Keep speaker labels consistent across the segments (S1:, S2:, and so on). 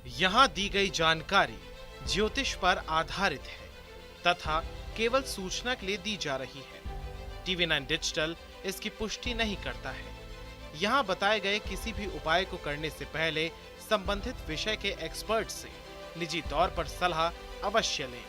S1: यहाँ दी गई जानकारी ज्योतिष पर आधारित है तथा केवल सूचना के लिए दी जा रही है। TV9 डिजिटल इसकी पुष्टि नहीं करता है। यहाँ बताए गए किसी भी उपाय को करने से पहले संबंधित विषय के एक्सपर्ट से निजी तौर पर सलाह अवश्य लें।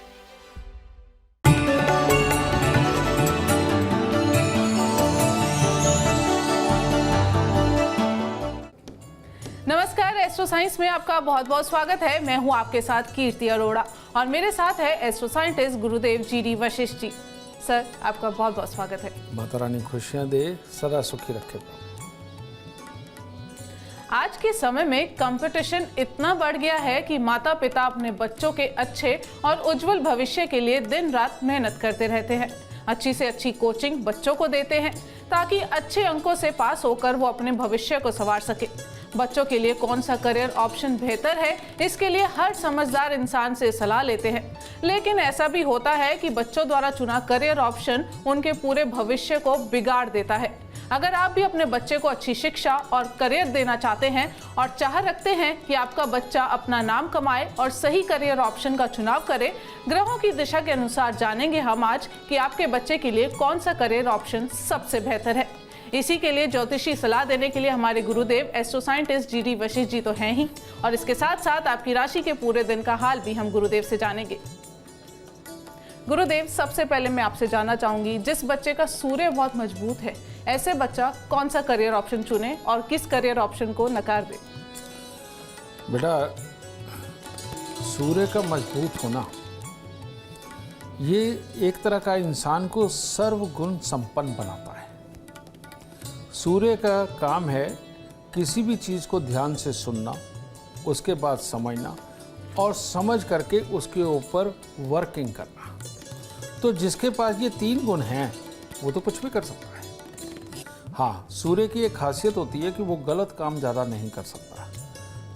S2: नमस्कार, एस्ट्रो साइंस में आपका बहुत बहुत स्वागत है। मैं हूं आपके साथ कीर्ति अरोड़ा और मेरे साथ है एस्ट्रो साइंटिस्ट गुरुदेव GD वशिष्ठ जी। सर, आपका बहुत बहुत स्वागत है।
S3: माता रानी खुशियां दे, सदा सुखी रखे।
S2: आज के समय में कंपटीशन इतना बढ़ गया है कि माता पिता अपने बच्चों के अच्छे और उज्जवल भविष्य के लिए दिन रात मेहनत करते रहते हैं। अच्छी से अच्छी कोचिंग बच्चों को देते हैं ताकि अच्छे अंकों से पास होकर वो अपने भविष्य को संवार सके। बच्चों के लिए कौन सा करियर ऑप्शन बेहतर है, इसके लिए हर समझदार इंसान से सलाह लेते हैं। लेकिन ऐसा भी होता है कि बच्चों द्वारा चुना करियर ऑप्शन उनके पूरे भविष्य को बिगाड़ देता है। अगर आप भी अपने बच्चे को अच्छी शिक्षा और करियर देना चाहते हैं और चाह रखते हैं कि आपका बच्चा अपना नाम कमाए और सही करियर ऑप्शन का चुनाव करे, ग्रहों की दिशा के अनुसार जानेंगे हम आज कि आपके बच्चे के लिए कौन सा करियर ऑप्शन सबसे बेहतर है। इसी के लिए ज्योतिषी सलाह देने के लिए हमारे गुरुदेव astro scientist GD Vashishtha ji तो हैं ही, और इसके साथ साथ आपकी राशि के पूरे दिन का हाल भी हम गुरुदेव से जानेंगे। गुरुदेव, सबसे पहले मैं आपसे जानना चाहूंगी, जिस बच्चे का सूर्य बहुत मजबूत है, ऐसे बच्चा कौन सा करियर ऑप्शन चुने और किस करियर ऑप्शन को नकार दे?
S3: बेटा, सूर्य का मजबूत होना ये एक तरह का इंसान को सर्वगुण संपन्न बनाता है। सूर्य का काम है किसी भी चीज़ को ध्यान से सुनना, उसके बाद समझना और समझ करके उसके ऊपर वर्किंग करना। तो जिसके पास ये तीन गुण हैं वो तो कुछ भी कर सकता है। हाँ, सूर्य की एक खासियत होती है कि वो गलत काम ज़्यादा नहीं कर सकता।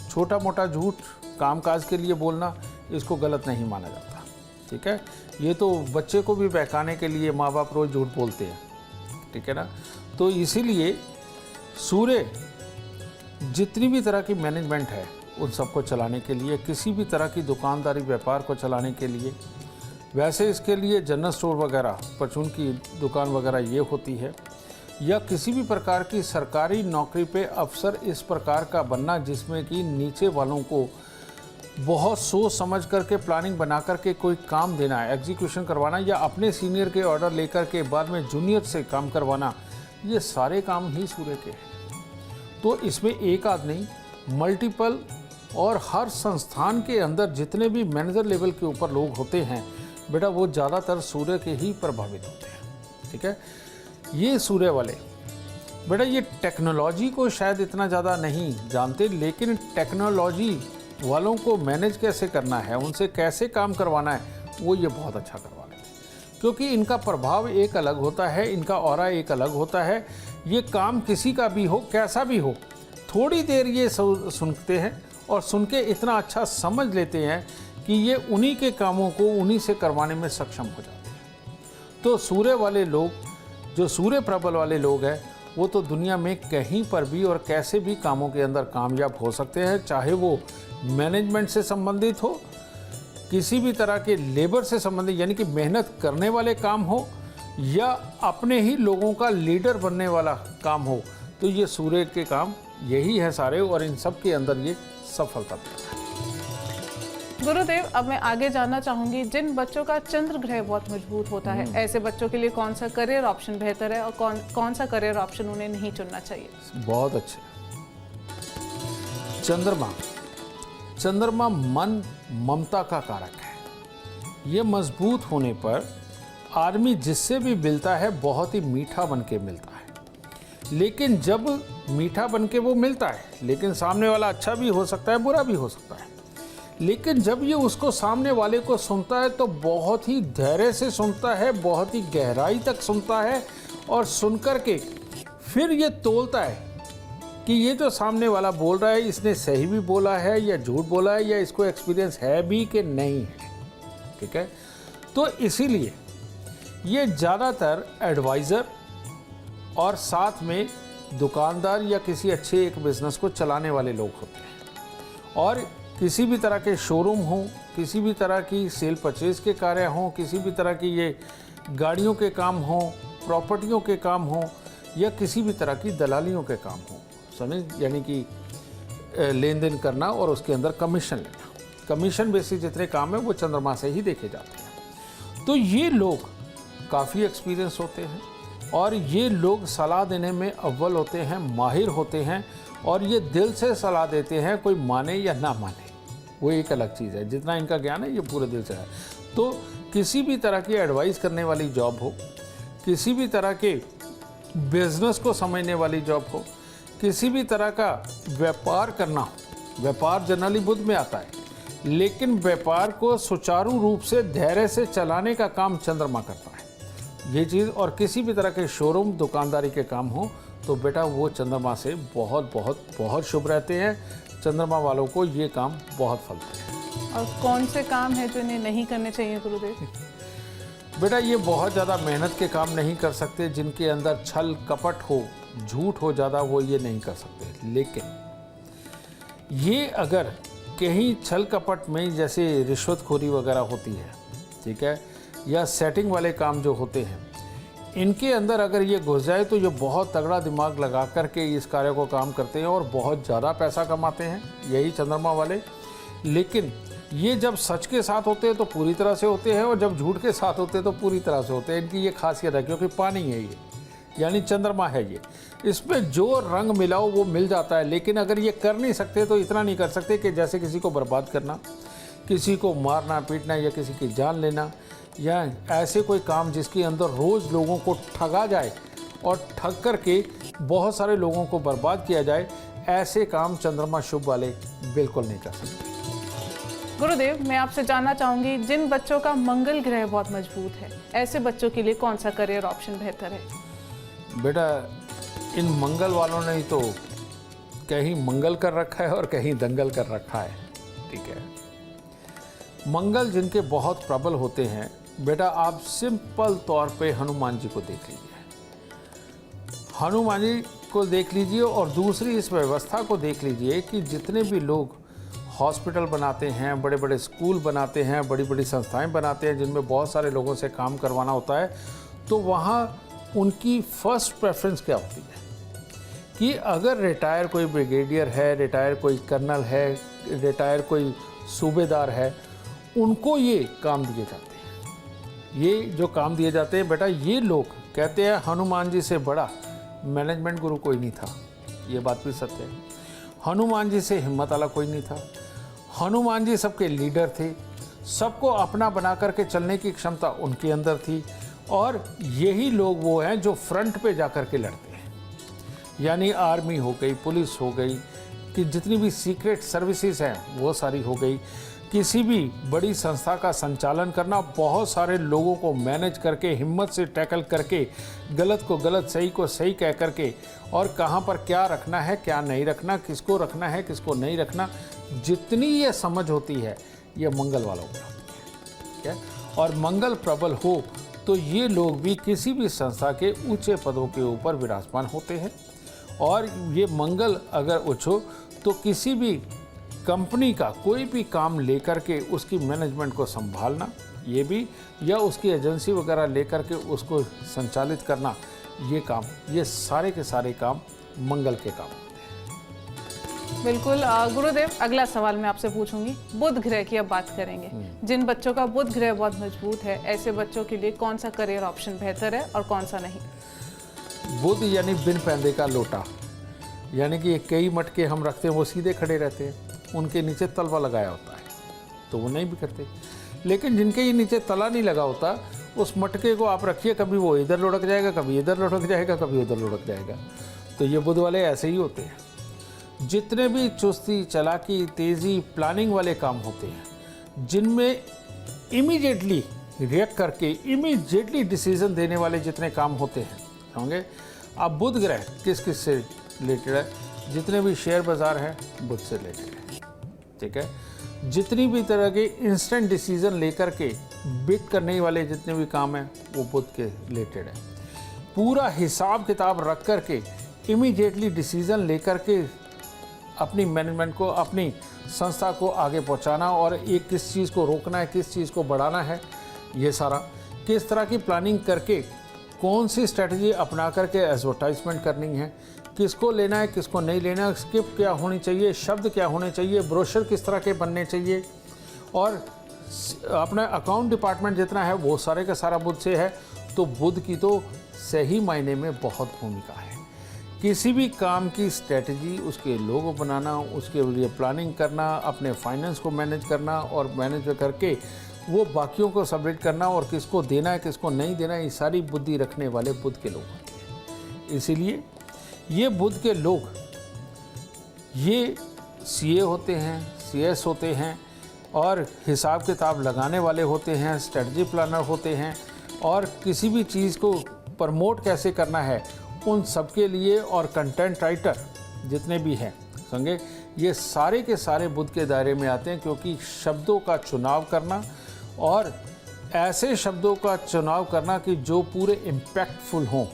S3: छोटा मोटा झूठ कामकाज के लिए बोलना, इसको गलत नहीं माना जाता। ठीक है, ये तो बच्चे को भी बहकाने के लिए माँ बाप रोज़ झूठ बोलते हैं। ठीक है ना। तो इसीलिए सूर्य जितनी भी तरह की मैनेजमेंट है उन सबको चलाने के लिए, किसी भी तरह की दुकानदारी व्यापार को चलाने के लिए, वैसे इसके लिए जनरल स्टोर वगैरह, परचून की दुकान वगैरह ये होती है, या किसी भी प्रकार की सरकारी नौकरी पे अफसर इस प्रकार का बनना जिसमें कि नीचे वालों को बहुत सोच समझ करके प्लानिंग बना करके कोई काम देना है, एग्जीक्यूशन करवाना, या अपने सीनियर के ऑर्डर लेकर के बाद में जूनियर से काम करवाना, ये सारे काम ही सूर्य के हैं। तो इसमें एक आध नहीं, मल्टीपल, और हर संस्थान के अंदर जितने भी मैनेजर लेवल के ऊपर लोग होते हैं बेटा, वो ज़्यादातर सूर्य के ही प्रभावित होते हैं। ठीक है, ये सूर्य वाले बेटा ये टेक्नोलॉजी को शायद इतना ज़्यादा नहीं जानते, लेकिन टेक्नोलॉजी वालों को मैनेज कैसे करना है, उनसे कैसे काम करवाना है, वो ये बहुत अच्छा करवा लेते हैं। क्योंकि इनका प्रभाव एक अलग होता है, इनका ऑरा एक अलग होता है। ये काम किसी का भी हो, कैसा भी हो, थोड़ी देर ये सुनते हैं और सुन के इतना अच्छा समझ लेते हैं कि ये उन्हीं के कामों को उन्हीं से करवाने में सक्षम हो जाते हैं। तो सूर्य वाले लोग, जो सूर्य प्रबल वाले लोग हैं, वो तो दुनिया में कहीं पर भी और कैसे भी कामों के अंदर कामयाब हो सकते हैं, चाहे वो मैनेजमेंट से संबंधित हो, किसी भी तरह के लेबर से संबंधित यानी कि मेहनत करने वाले काम हो, या अपने ही लोगों का लीडर बनने वाला काम हो। तो ये सूर्य के काम यही है सारे, और इन सब के अंदर ये सफलता देता है।
S2: गुरुदेव, अब मैं आगे जानना चाहूंगी, जिन बच्चों का चंद्र ग्रह बहुत मजबूत होता है, ऐसे बच्चों के लिए कौन सा करियर ऑप्शन बेहतर है और कौन सा करियर ऑप्शन उन्हें नहीं चुनना चाहिए?
S3: बहुत अच्छे। चंद्रमा मन ममता का कारक है। ये मजबूत होने पर आदमी जिससे भी मिलता है बहुत ही मीठा बन के मिलता है। लेकिन जब मीठा बन के वो मिलता है, लेकिन सामने वाला अच्छा भी हो सकता है, बुरा भी हो सकता है, लेकिन जब ये उसको सामने वाले को सुनता है तो बहुत ही धैर्य से सुनता है, बहुत ही गहराई तक सुनता है, और सुनकर के फिर ये तोलता है कि ये जो सामने वाला बोल रहा है, इसने सही भी बोला है या झूठ बोला है, या इसको एक्सपीरियंस है भी कि नहीं है। ठीक है, तो इसीलिए ये ज़्यादातर एडवाइज़र और साथ में दुकानदार या किसी अच्छे एक बिज़नेस को चलाने वाले लोग होते हैं। और किसी भी तरह के शोरूम हो, किसी भी तरह की सेल परचेज के कार्य हों, किसी भी तरह की ये गाड़ियों के काम हों, प्रॉपर्टियों के काम हों, या किसी भी तरह की दलालियों के काम हों, समझ, यानी कि लेन देन करना और उसके अंदर कमीशन लेना। कमीशन बेसिस जितने काम हैं वो चंद्रमा से ही देखे जाते हैं। तो ये लोग काफ़ी एक्सपीरियंस होते हैं और ये लोग सलाह देने में अव्वल होते हैं, माहिर होते हैं, और ये दिल से सलाह देते हैं, कोई माने या ना माने वो एक अलग चीज़ है। जितना इनका ज्ञान है ये पूरे दिल से है। तो किसी भी तरह की एडवाइस करने वाली जॉब हो, किसी भी तरह के बिजनेस को समझने वाली जॉब हो, किसी भी तरह का व्यापार करना हो, व्यापार जनरली बुध में आता है, लेकिन व्यापार को सुचारू रूप से धैर्य से चलाने का काम चंद्रमा करता है ये चीज़। और किसी भी तरह के शोरूम दुकानदारी के काम हो तो बेटा वो चंद्रमा से बहुत बहुत बहुत शुभ रहते हैं। चंद्रमा वालों को ये काम बहुत फलते हैं।
S2: और कौन से काम है जो इन्हें नहीं करने चाहिए गुरुदेव?
S3: बेटा ये बहुत ज़्यादा मेहनत के काम नहीं कर सकते, जिनके अंदर छल कपट हो, झूठ हो ज़्यादा, वो ये नहीं कर सकते। लेकिन ये अगर कहीं छल कपट में जैसे रिश्वतखोरी वगैरह होती है, ठीक है, या सेटिंग वाले काम जो होते हैं, इनके अंदर अगर ये घुस जाए तो ये बहुत तगड़ा दिमाग लगा करके इस कार्य को काम करते हैं और बहुत ज़्यादा पैसा कमाते हैं, यही चंद्रमा वाले। लेकिन ये जब सच के साथ होते हैं तो पूरी तरह से होते हैं, और जब झूठ के साथ होते हैं तो पूरी तरह से होते हैं। इनकी ये खासियत है, क्योंकि पानी है ये, यानी चंद्रमा है ये, इसमें जो रंग मिलाओ वो मिल जाता है। लेकिन अगर ये कर नहीं सकते तो इतना नहीं कर सकते कि जैसे किसी को बर्बाद करना, किसी को मारना पीटना, या किसी की जान लेना, या ऐसे कोई काम जिसके अंदर रोज़ लोगों को ठगा जाए और ठग करके बहुत सारे लोगों को बर्बाद किया जाए, ऐसे काम चंद्रमा शुभ वाले बिल्कुल नहीं कर सकते।
S2: गुरुदेव, मैं आपसे जानना चाहूंगी, जिन बच्चों का मंगल ग्रह बहुत मजबूत है, ऐसे बच्चों के लिए कौन सा करियर ऑप्शन बेहतर है?
S3: बेटा इन मंगल वालों ने ही तो कहीं मंगल कर रखा है और कहीं दंगल कर रखा है, ठीक है। मंगल जिनके बहुत प्रबल होते हैं, बेटा आप सिंपल तौर पे हनुमान जी को देख लीजिए, हनुमान जी को देख लीजिए, और दूसरी इस व्यवस्था को देख लीजिए कि जितने भी लोग हॉस्पिटल बनाते हैं, बड़े बड़े स्कूल बनाते हैं, बड़ी बड़ी संस्थाएं बनाते हैं जिनमें बहुत सारे लोगों से काम करवाना होता है, तो वहाँ उनकी फर्स्ट प्रेफरेंस क्या होती है कि अगर रिटायर कोई ब्रिगेडियर है, रिटायर कोई कर्नल है, रिटायर कोई सूबेदार है, उनको ये काम दिए जाते हैं। ये जो काम दिए जाते हैं बेटा, ये लोग कहते हैं हनुमान जी से बड़ा मैनेजमेंट गुरु कोई नहीं था, ये बात भी सत्य है। हनुमान जी से हिम्मत वाला कोई नहीं था। हनुमान जी सबके लीडर थे, सबको अपना बना करके चलने की क्षमता उनके अंदर थी, और यही लोग वो हैं जो फ्रंट पे जा कर के लड़ते हैं, यानी आर्मी हो गई, पुलिस हो गई, कि जितनी भी सीक्रेट सर्विसेज हैं वो सारी हो गई। किसी भी बड़ी संस्था का संचालन करना, बहुत सारे लोगों को मैनेज करके, हिम्मत से टैकल करके, गलत को गलत, सही को सही कह करके, और कहाँ पर क्या रखना है, क्या नहीं रखना, किसको रखना है, किसको नहीं रखना, जितनी ये समझ होती है ये मंगल वालों को होती है, ठीक है। और मंगल प्रबल हो तो ये लोग भी किसी भी संस्था के ऊंचे पदों के ऊपर विराजमान होते हैं। और ये मंगल अगर उच्च हो तो किसी भी कंपनी का कोई भी काम लेकर के उसकी मैनेजमेंट को संभालना, ये भी, या उसकी एजेंसी वगैरह लेकर के उसको संचालित करना, ये काम, ये सारे के सारे काम मंगल के काम होते हैं।
S2: बिल्कुल गुरुदेव, अगला सवाल मैं आपसे पूछूंगी, बुध ग्रह की अब बात करेंगे। जिन बच्चों का बुध ग्रह बहुत मजबूत है, ऐसे बच्चों के लिए कौन सा करियर ऑप्शन बेहतर है और कौन सा नहीं?
S3: बुध यानी बिन पैंदे का लोटा, यानी कि कई मटके हम रखते हैं वो सीधे खड़े रहते हैं, उनके नीचे तलवा लगाया होता है तो वो नहीं बिखरते। लेकिन जिनके ये नीचे तला नहीं लगा होता, उस मटके को आप रखिए, कभी वो इधर लुढ़क जाएगा, कभी इधर लुढ़क जाएगा, कभी उधर लुढ़क जाएगा। तो ये बुध वाले ऐसे ही होते हैं। जितने भी चुस्ती, चालाकी, तेज़ी, प्लानिंग वाले काम होते हैं, जिनमें इमीडिएटली रिएक्ट करके इमीडिएटली डिसीजन देने वाले जितने काम होते हैं, होंगे। अब बुध ग्रह किस किस से रिलेटेड है? जितने भी शेयर बाज़ार हैं बुध से रिलेटेड है, ठीक है। जितनी भी तरह के इंस्टेंट डिसीजन लेकर के बिट करने वाले जितने भी काम हैं वो बुध के रिलेटेड है। पूरा हिसाब किताब रख कर के इमीडिएटली डिसीजन लेकर के अपनी मैनेजमेंट को, अपनी संस्था को आगे पहुंचाना और एक किस चीज़ को रोकना है, किस चीज़ को बढ़ाना है, ये सारा किस तरह की प्लानिंग करके कौन सी स्ट्रेटजी अपना करके एडवर्टाइजमेंट करनी है, किसको लेना है किसको नहीं लेना है, स्क्रिप्ट क्या होनी चाहिए, शब्द क्या होने चाहिए, ब्रोशर किस तरह के बनने चाहिए, और अपना अकाउंट डिपार्टमेंट जितना है वो सारे का सारा बुध से है। तो बुध की तो सही मायने में बहुत भूमिका है। किसी भी काम की स्ट्रेटजी, उसके लोगो बनाना, उसके लिए प्लानिंग करना, अपने फाइनेंस को मैनेज करना और मैनेज करके वो बाकियों को सबमिट करना और किसको देना है किसको नहीं देना है, ये सारी बुद्धि रखने वाले बुध के लोग होते हैं। इसीलिए ये बुध के लोग ये सीए होते हैं, सीएस होते हैं और हिसाब किताब लगाने वाले होते हैं, स्ट्रेटजी प्लानर होते हैं, और किसी भी चीज़ को प्रमोट कैसे करना है उन सबके लिए, और कंटेंट राइटर जितने भी हैं संगे, ये सारे के सारे बुध के दायरे में आते हैं। क्योंकि शब्दों का चुनाव करना और ऐसे शब्दों का चुनाव करना कि जो पूरे इम्पैक्टफुल हों,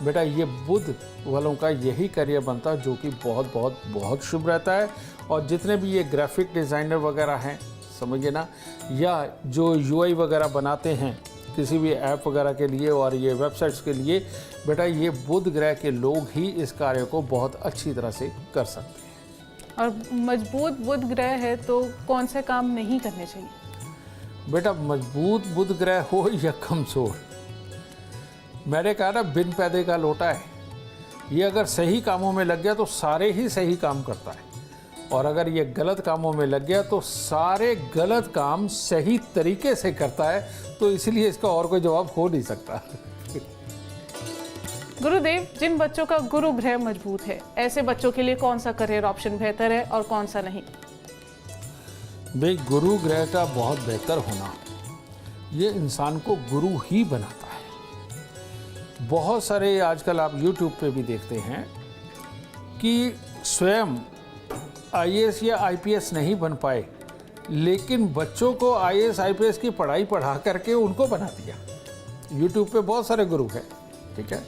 S3: बेटा ये बुध वालों का यही करियर बनता है, जो कि बहुत बहुत बहुत शुभ रहता है। और जितने भी ये ग्राफिक डिज़ाइनर वगैरह हैं, समझिए ना, या जो यूआई वगैरह बनाते हैं किसी भी ऐप वगैरह के लिए और ये वेबसाइट्स के लिए, बेटा ये बुध ग्रह के लोग ही इस कार्य को बहुत अच्छी तरह से कर सकते हैं।
S2: और मजबूत बुध ग्रह है तो कौन से काम नहीं करने चाहिए?
S3: बेटा मजबूत बुध ग्रह हो या कमजोर, मैंने कहा ना बिन पैदे का लोटा है, ये अगर सही कामों में लग गया तो सारे ही सही काम करता है, और अगर ये गलत कामों में लग गया तो सारे गलत काम सही तरीके से करता है। तो इसलिए इसका और कोई जवाब हो नहीं सकता।
S2: गुरुदेव, जिन बच्चों का गुरु ग्रह मजबूत है, ऐसे बच्चों के लिए कौन सा करियर ऑप्शन बेहतर है और कौन सा नहीं?
S3: भाई गुरु ग्रह का बहुत बेहतर होना ये इंसान को गुरु ही बनाता है। बहुत सारे आजकल आप YouTube पे भी देखते हैं कि स्वयं आईएएस या आईपीएस नहीं बन पाए, लेकिन बच्चों को आईएएस आईपीएस की पढ़ाई पढ़ा करके उनको बना दिया। YouTube पे बहुत सारे गुरु हैं, ठीक है।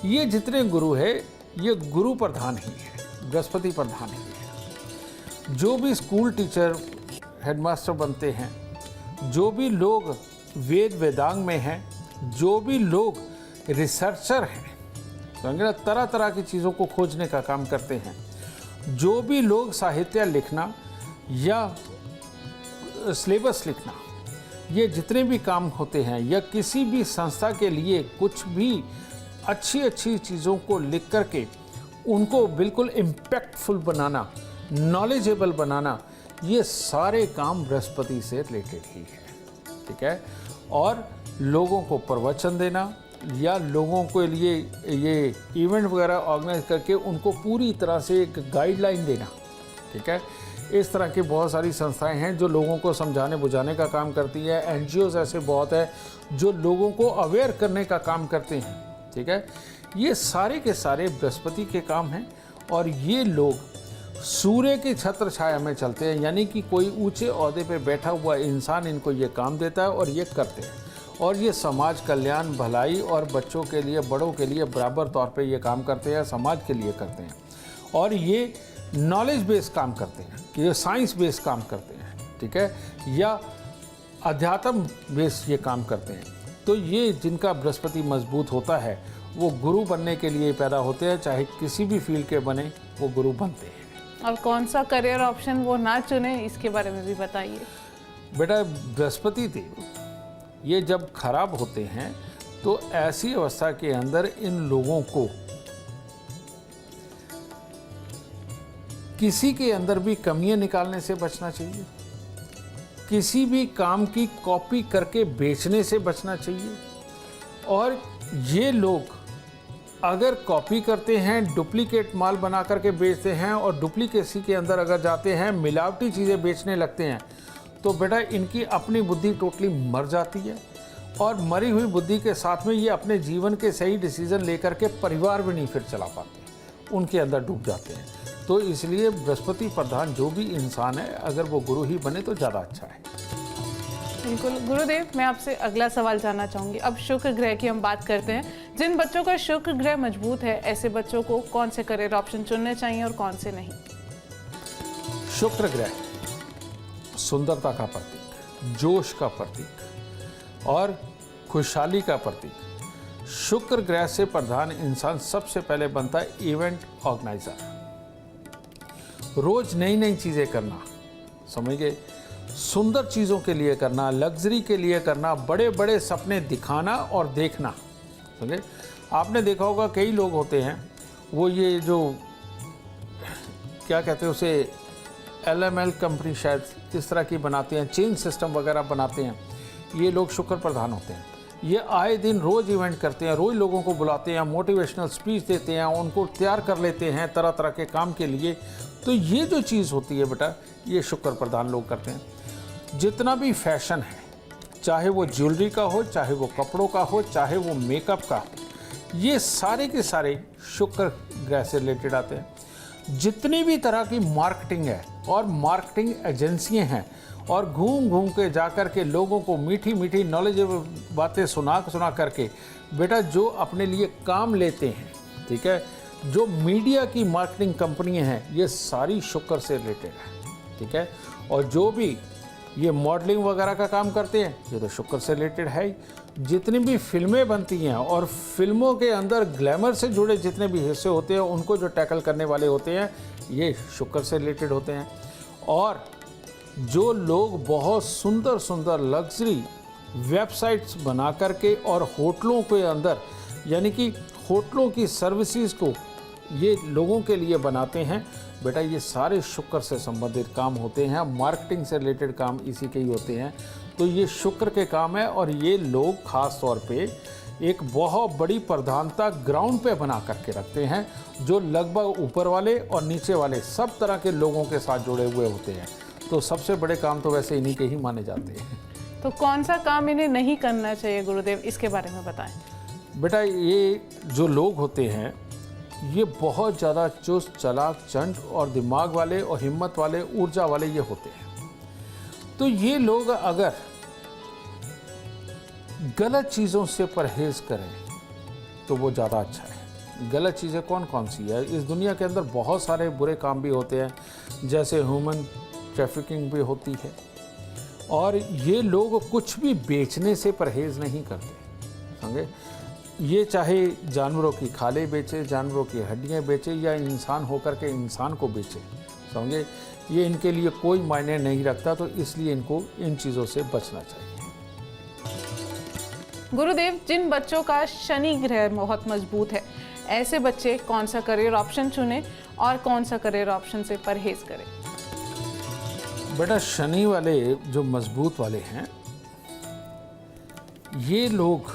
S3: ये जितने गुरु है ये गुरु प्रधान ही है, बृहस्पति प्रधान ही है। जो भी स्कूल टीचर हेडमास्टर बनते हैं, जो भी लोग वेद वेदांग में हैं, जो भी लोग रिसर्चर हैं, समझे, तरह तरह की चीज़ों को खोजने का काम करते हैं, जो भी लोग साहित्य लिखना या सिलेबस लिखना, ये जितने भी काम होते हैं, या किसी भी संस्था के लिए कुछ भी अच्छी अच्छी चीज़ों को लिख करके उनको बिल्कुल इम्पैक्टफुल बनाना, नॉलेजेबल बनाना, ये सारे काम बृहस्पति से रिलेटेड ही है, ठीक है। और लोगों को प्रवचन देना या लोगों के लिए ये इवेंट वगैरह ऑर्गेनाइज करके उनको पूरी तरह से एक गाइडलाइन देना, ठीक है। इस तरह की बहुत सारी संस्थाएं हैं जो लोगों को समझाने बुझाने का काम करती है। एनजीओज ऐसे बहुत है जो लोगों को अवेयर करने का काम करते हैं, ठीक है। ये सारे के सारे बृहस्पति के काम हैं और ये लोग सूर्य की छत्र छाया में चलते हैं, यानी कि कोई ऊंचे ओहदे पे बैठा हुआ इंसान इनको ये काम देता है और ये करते हैं। और ये समाज कल्याण, भलाई और बच्चों के लिए, बड़ों के लिए बराबर तौर पे ये काम करते हैं, समाज के लिए करते हैं। और ये नॉलेज बेस्ड काम करते हैं, कि ये साइंस बेस्ड काम करते हैं, ठीक है, या अध्यात्म बेस्ड ये काम करते हैं। तो ये जिनका बृहस्पति मजबूत होता है वो गुरु बनने के लिए पैदा होते हैं, चाहे किसी भी फील्ड के बने वो गुरु बनते हैं।
S2: और कौन सा करियर ऑप्शन वो ना चुने, इसके बारे में भी बताइए।
S3: बेटा बृहस्पति देव ये जब खराब होते हैं तो ऐसी अवस्था के अंदर इन लोगों को किसी के अंदर भी कमियां निकालने से बचना चाहिए, किसी भी काम की कॉपी करके बेचने से बचना चाहिए। और ये लोग अगर कॉपी करते हैं, डुप्लीकेट माल बना करके बेचते हैं और डुप्लीकेसी के अंदर अगर जाते हैं, मिलावटी चीज़ें बेचने लगते हैं, तो बेटा इनकी अपनी बुद्धि टोटली मर जाती है। और मरी हुई बुद्धि के साथ में ये अपने जीवन के सही डिसीजन लेकर के परिवार भी नहीं फिर चला पाते, उनके अंदर डूब जाते हैं। तो इसलिए बृहस्पति प्रधान जो भी इंसान है, अगर वो गुरु ही बने तो ज़्यादा अच्छा है।
S2: बिल्कुल गुरुदेव, मैं आपसे अगला सवाल जानना चाहूँगी। अब शुक्र ग्रह की हम बात करते हैं। जिन बच्चों का शुक्र ग्रह मजबूत है, ऐसे बच्चों को कौन से करियर ऑप्शन चुनने चाहिए और कौन से नहीं?
S3: शुक्र ग्रह सुंदरता का प्रतीक, जोश का प्रतीक और खुशहाली का प्रतीक। शुक्र ग्रह से प्रधान इंसान सबसे पहले बनता है इवेंट ऑर्गेनाइजर। रोज नई नई चीज़ें करना, समझ गए, सुंदर चीज़ों के लिए करना, लग्जरी के लिए करना, बड़े बड़े सपने दिखाना और देखना। समझे, आपने देखा होगा कई लोग होते हैं वो ये जो क्या कहते हैं उसे LML कंपनी शायद इस तरह की बनाते हैं, चेन सिस्टम वगैरह बनाते हैं, ये लोग शुक्र प्रधान होते हैं। ये आए दिन रोज़ इवेंट करते हैं, रोज़ लोगों को बुलाते हैं, मोटिवेशनल स्पीच देते हैं, उनको तैयार कर लेते हैं तरह तरह के काम के लिए। तो ये जो चीज़ होती है बेटा, ये शुक्र प्रधान लोग करते हैं। जितना भी फैशन है, चाहे वो ज्वेलरी का हो, चाहे वो कपड़ों का हो, चाहे वो मेकअप का हो, ये सारे के सारे शुक्र ग्रह से रिलेटेड आते हैं। जितनी भी तरह की मार्केटिंग है और मार्केटिंग एजेंसियां हैं और घूम घूम के जाकर के लोगों को मीठी मीठी नॉलेजेबल बातें सुना करके बेटा जो अपने लिए काम लेते हैं, ठीक है, जो मीडिया की मार्केटिंग कंपनियां हैं, ये सारी शुक्र से रिलेटेड है, ठीक है। और जो भी ये मॉडलिंग वगैरह का काम करते हैं, ये तो शुक्र से रिलेटेड है ही। जितनी भी फिल्में बनती हैं और फिल्मों के अंदर ग्लैमर से जुड़े जितने भी हिस्से होते हैं, उनको जो टैकल करने वाले होते हैं, ये शुक्र से रिलेटेड होते हैं। और जो लोग बहुत सुंदर सुंदर लग्जरी वेबसाइट्स बना करके और होटलों के अंदर, यानी कि होटलों की सर्विसेज को ये लोगों के लिए बनाते हैं, बेटा ये सारे शुक्र से संबंधित काम होते हैं। मार्केटिंग से रिलेटेड काम इसी के ही होते हैं। तो ये शुक्र के काम है और ये लोग खास तौर पे एक बहुत बड़ी प्रधानता ग्राउंड पे बना करके रखते हैं, जो लगभग ऊपर वाले और नीचे वाले सब तरह के लोगों के साथ जुड़े हुए होते हैं। तो सबसे बड़े काम तो वैसे इन्हीं के ही माने जाते हैं।
S2: तो कौन सा काम इन्हें नहीं करना चाहिए गुरुदेव, इसके बारे में बताएं।
S3: बेटा ये जो लोग होते हैं, ये बहुत ज़्यादा चुस्त, चालाक, चंट और दिमाग वाले और हिम्मत वाले, ऊर्जा वाले ये होते हैं। तो ये लोग अगर गलत चीज़ों से परहेज करें तो वो ज़्यादा अच्छा है। गलत चीज़ें कौन कौन सी है? इस दुनिया के अंदर बहुत सारे बुरे काम भी होते हैं, जैसे ह्यूमन ट्रैफिकिंग भी होती है। और ये लोग कुछ भी बेचने से परहेज नहीं करते, समझे। ये चाहे जानवरों की खालें बेचे, जानवरों की हड्डियाँ बेचे, या इंसान होकर के इंसान को बेचे, समझे, ये इनके लिए कोई मायने नहीं रखता। तो इसलिए इनको इन चीज़ों से बचना चाहिए।
S2: गुरुदेव, जिन बच्चों का शनि ग्रह बहुत मजबूत है, ऐसे बच्चे कौन सा करियर ऑप्शन चुनें और कौन सा करियर ऑप्शन से परहेज करें?
S3: बेटा शनि वाले जो मजबूत वाले हैं, ये लोग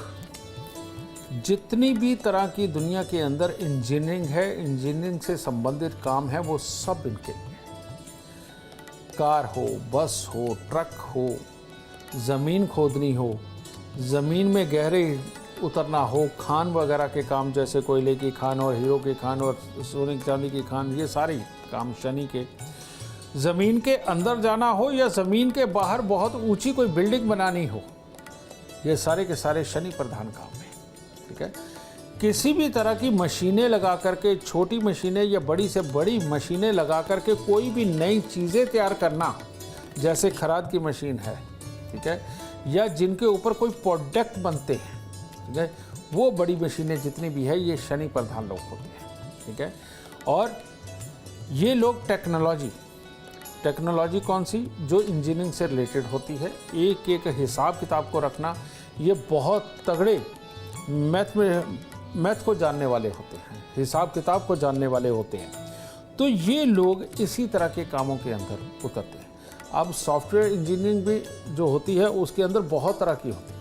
S3: जितनी भी तरह की दुनिया के अंदर इंजीनियरिंग है, इंजीनियरिंग से संबंधित काम है, वो सब इनके लिए। कार हो, बस हो, ट्रक हो, ज़मीन खोदनी हो, ज़मीन में गहरे उतरना हो, खान वगैरह के काम जैसे कोयले की खान और हीरो की खान और सोने चांदी की खान, ये सारे काम शनि के। ज़मीन के अंदर जाना हो या ज़मीन के बाहर बहुत ऊंची कोई बिल्डिंग बनानी हो, ये सारे के सारे शनि प्रधान काम है, ठीक है। किसी भी तरह की मशीनें लगा करके, छोटी मशीनें या बड़ी से बड़ी मशीनें लगा करके कोई भी नई चीज़ें तैयार करना, जैसे खराद की मशीन है, ठीक है, या जिनके ऊपर कोई प्रोडक्ट बनते हैं, ठीक है, वो बड़ी मशीनें जितनी भी है, ये शनि प्रधान लोग होते हैं, ठीक है। और ये लोग टेक्नोलॉजी कौन सी? जो इंजीनियरिंग से रिलेटेड होती है। एक एक हिसाब किताब को रखना, ये बहुत तगड़े मैथ को जानने वाले होते हैं, हिसाब किताब को जानने वाले होते हैं। तो ये लोग इसी तरह के कामों के अंदर उतरते हैं। अब सॉफ्टवेयर इंजीनियरिंग भी जो होती है, उसके अंदर बहुत तरह की होती है।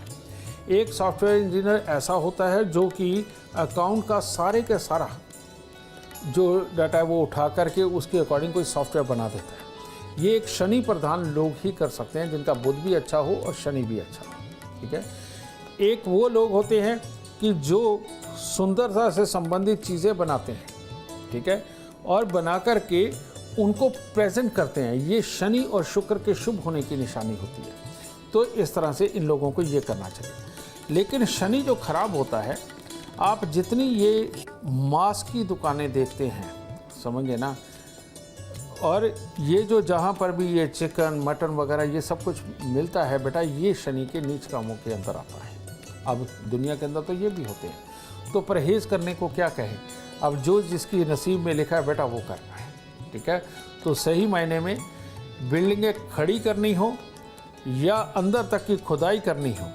S3: एक सॉफ्टवेयर इंजीनियर ऐसा होता है जो कि अकाउंट का सारे के सारा जो डाटा है वो उठा करके उसके अकॉर्डिंग कोई सॉफ्टवेयर बना देता है। ये एक शनि प्रधान लोग ही कर सकते हैं, जिनका बुध भी अच्छा हो और शनि भी अच्छा हो, ठीक है। एक वो लोग होते हैं कि जो सुंदरता से संबंधित चीज़ें बनाते हैं, ठीक है, और बना करके उनको प्रेजेंट करते हैं। ये शनि और शुक्र के शुभ होने की निशानी होती है। तो इस तरह से इन लोगों को ये करना चाहिए। लेकिन शनि जो खराब होता है, आप जितनी ये मांस की दुकानें देखते हैं, समझिए ना, और ये जो जहाँ पर भी ये चिकन मटन वगैरह ये सब कुछ मिलता है बेटा, ये शनि के नीच कामों के अंदर आता है। अब दुनिया के अंदर तो ये भी होते हैं, तो परहेज़ करने को क्या कहें। अब जो जिसकी नसीब में लिखा है बेटा वो करना है, ठीक है। तो सही मायने में बिल्डिंगें खड़ी करनी हो या अंदर तक की खुदाई करनी हो,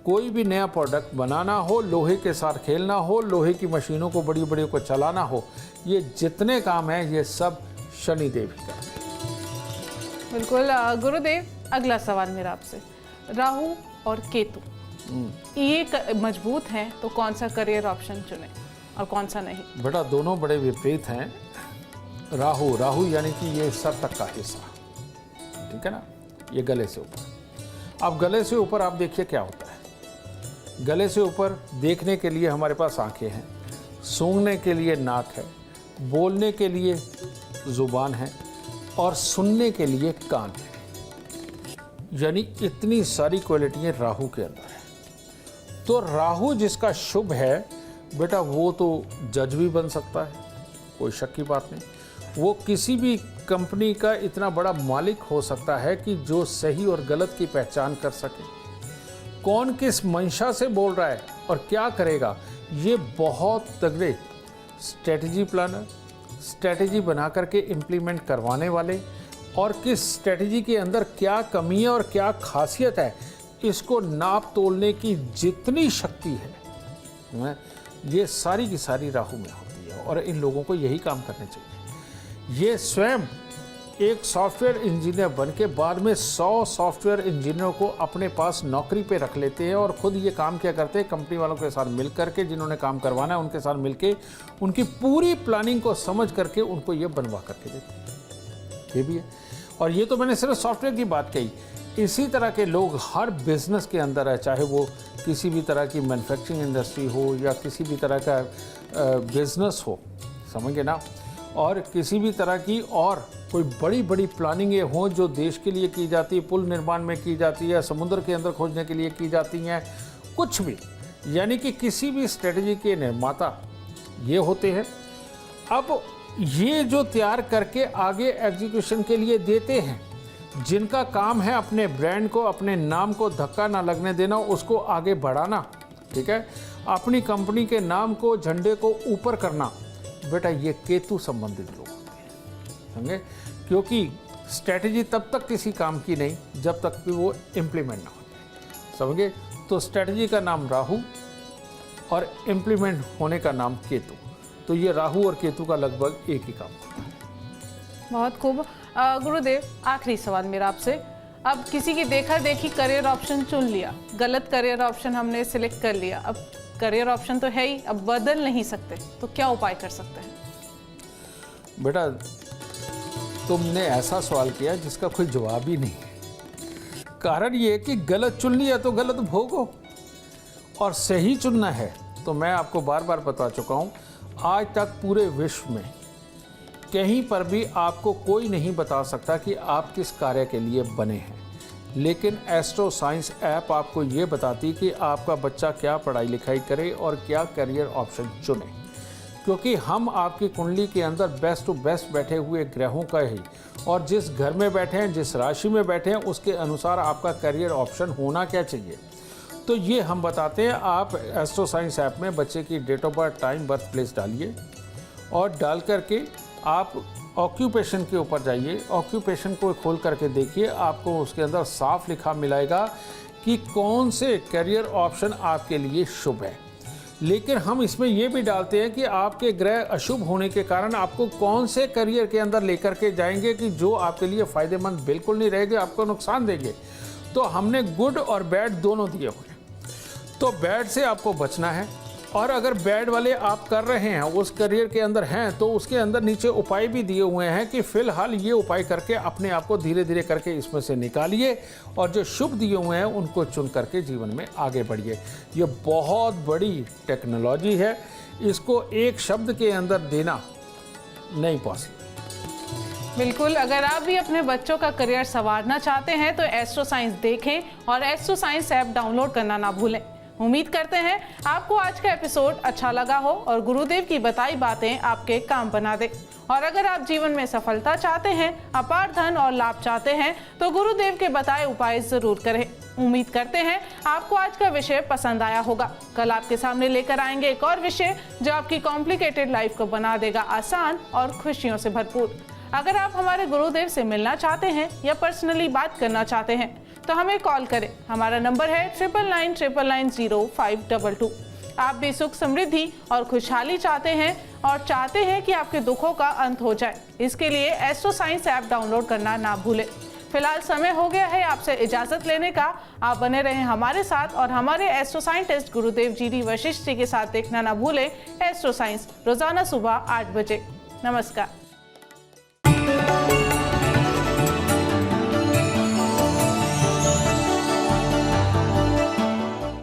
S3: कोई भी नया प्रोडक्ट बनाना हो, लोहे के साथ खेलना हो, लोहे की मशीनों को बड़ी बड़ी को चलाना हो, ये जितने काम हैं ये सब शनिदेव ही करते हैं।
S2: बिल्कुल गुरुदेव, अगला सवाल मेरा आपसे, राहु और केतु ये मजबूत हैं तो कौन सा करियर ऑप्शन चुने और कौन सा नहीं?
S3: बेटा दोनों बड़े विपरीत हैं। राहु यानी कि ये सर तक का हिस्सा, ठीक है ना, ये गले से ऊपर। अब गले से ऊपर आप देखिए क्या होता है। गले से ऊपर देखने के लिए हमारे पास आंखें हैं, सूंघने के लिए नाक है, बोलने के लिए जुबान है और सुनने के लिए कान है। यानी इतनी सारी क्वालिटियाँ राहु के अंदर है। तो राहु जिसका शुभ है बेटा वो तो जज भी बन सकता है, कोई शक की बात नहीं। वो किसी भी कंपनी का इतना बड़ा मालिक हो सकता है कि जो सही और गलत की पहचान कर सके, कौन किस मंशा से बोल रहा है और क्या करेगा, ये बहुत तगड़े स्ट्रेटजी प्लानर, स्ट्रेटजी बना करके इम्प्लीमेंट करवाने वाले, और किस स्ट्रेटजी के अंदर क्या कमी है और क्या खासियत है, इसको नाप तोलने की जितनी शक्ति है ये सारी की सारी राहु में होती है। और इन लोगों को यही काम करने चाहिए। ये स्वयं एक सॉफ्टवेयर इंजीनियर बन के बाद में 100 सॉफ्टवेयर इंजीनियरों को अपने पास नौकरी पे रख लेते हैं और खुद ये काम क्या करते हैं, कंपनी वालों के साथ मिल करके, जिन्होंने काम करवाना है उनके साथ मिलके उनकी पूरी प्लानिंग को समझ करके उनको ये बनवा करके देते हैं। ये भी है। और ये तो मैंने सिर्फ सॉफ्टवेयर की बात कही। इसी तरह के लोग हर बिजनेस के अंदर है, चाहे वो किसी भी तरह की मैन्युफैक्चरिंग इंडस्ट्री हो या किसी भी तरह का बिजनेस हो, समझे ना, और किसी भी तरह की और कोई बड़ी बड़ी प्लानिंगें हों जो देश के लिए की जाती है, पुल निर्माण में की जाती है, समुद्र के अंदर खोजने के लिए की जाती हैं, कुछ भी, यानी कि किसी भी स्ट्रेटजी के निर्माता ये होते हैं। अब ये जो तैयार करके आगे एग्जीक्यूशन के लिए देते हैं, जिनका काम है अपने ब्रांड को, अपने नाम को धक्का ना लगने देना, उसको आगे बढ़ाना, ठीक है, अपनी कंपनी के नाम को, झंडे को ऊपर करना, बेटा ये केतु संबंधित लोग होते हैं, समझे। क्योंकि स्ट्रेटजी तब तक किसी काम की नहीं जब तक कि वो इम्प्लीमेंट ना हो, समझे। तो स्ट्रेटजी का नाम राहु और इम्प्लीमेंट होने का नाम केतु। तो ये राहु और केतु का लगभग एक ही काम होता है।
S2: बहुत खूब। गुरुदेव, आखिरी सवाल मेरा आपसे, अब किसी की देखा देखी करियर ऑप्शन चुन लिया, गलत करियर ऑप्शन हमने सिलेक्ट कर लिया, अब करियर ऑप्शन तो है ही, अब बदल नहीं सकते, तो क्या उपाय कर सकते हैं?
S3: बेटा तुमने ऐसा सवाल किया जिसका कोई जवाब ही नहीं है। कारण ये है कि गलत चुन लिया तो गलत भोगो, और सही चुनना है तो मैं आपको बार बार बता चुका हूँ, आज तक पूरे विश्व में कहीं पर भी आपको कोई नहीं बता सकता कि आप किस कार्य के लिए बने हैं, लेकिन एस्ट्रो साइंस ऐप आपको ये बताती कि आपका बच्चा क्या पढ़ाई लिखाई करे और क्या करियर ऑप्शन चुने। क्योंकि हम आपकी कुंडली के अंदर बेस्ट टू बेस्ट बैठे हुए ग्रहों का ही, और जिस घर में बैठे हैं, जिस राशि में बैठे हैं, उसके अनुसार आपका करियर ऑप्शन होना क्या चाहिए, तो ये हम बताते हैं। आप एस्ट्रो साइंस ऐप में बच्चे की date of birth, time, birth place डालिए, और डाल करके आप ऑक्यूपेशन के ऊपर जाइए, ऑक्यूपेशन को खोल करके देखिए, आपको उसके अंदर साफ लिखा मिलेगा कि कौन से करियर ऑप्शन आपके लिए शुभ है। लेकिन हम इसमें यह भी डालते हैं कि आपके ग्रह अशुभ होने के कारण आपको कौन से करियर के अंदर लेकर के जाएंगे कि जो आपके लिए फ़ायदेमंद बिल्कुल नहीं रहेंगे, आपको नुकसान देंगे। तो हमने गुड और बैड दोनों दिए हुए हैं। तो बैड से आपको बचना है, और अगर बैड वाले आप कर रहे हैं, उस करियर के अंदर हैं, तो उसके अंदर नीचे उपाय भी दिए हुए हैं कि फिलहाल ये उपाय करके अपने आप को धीरे धीरे करके इसमें से निकालिए, और जो शुभ दिए हुए हैं उनको चुन करके जीवन में आगे बढ़िए। ये बहुत बड़ी टेक्नोलॉजी है, इसको एक शब्द के अंदर देना नहीं पॉसिबल।
S2: बिल्कुल, अगर आप भी अपने बच्चों का करियर संवारना चाहते हैं तो एस्ट्रो साइंस देखें और एस्ट्रो साइंस ऐप डाउनलोड करना ना भूलें। उम्मीद करते हैं आपको आज का एपिसोड अच्छा लगा हो और गुरुदेव की बताई बातें आपके काम बना दे। और अगर आप जीवन में सफलता चाहते हैं, अपार धन और लाभ चाहते हैं तो गुरुदेव के बताए उपाय जरूर करें। उम्मीद करते हैं आपको आज का विषय पसंद आया होगा। कल आपके सामने लेकर आएंगे एक और विषय जो आपकी कॉम्प्लिकेटेड लाइफ को बना देगा आसान और खुशियों से भरपूर। अगर आप हमारे गुरुदेव से मिलना चाहते हैं या पर्सनली बात करना चाहते हैं तो हमें कॉल करें। हमारा नंबर है 9999900522। आप भी सुख समृद्धि और खुशहाली चाहते हैं और चाहते हैं कि आपके दुखों का अंत हो जाए, इसके लिए एस्ट्रो साइंस ऐप डाउनलोड करना ना भूलें। फिलहाल समय हो गया है आपसे इजाजत लेने का। आप बने रहें हमारे साथ और हमारे एस्ट्रो साइंटिस्ट गुरुदेव GD वशिष्ठ जी के साथ देखना ना भूलें एस्ट्रो साइंस रोजाना सुबह 8 बजे। नमस्कार।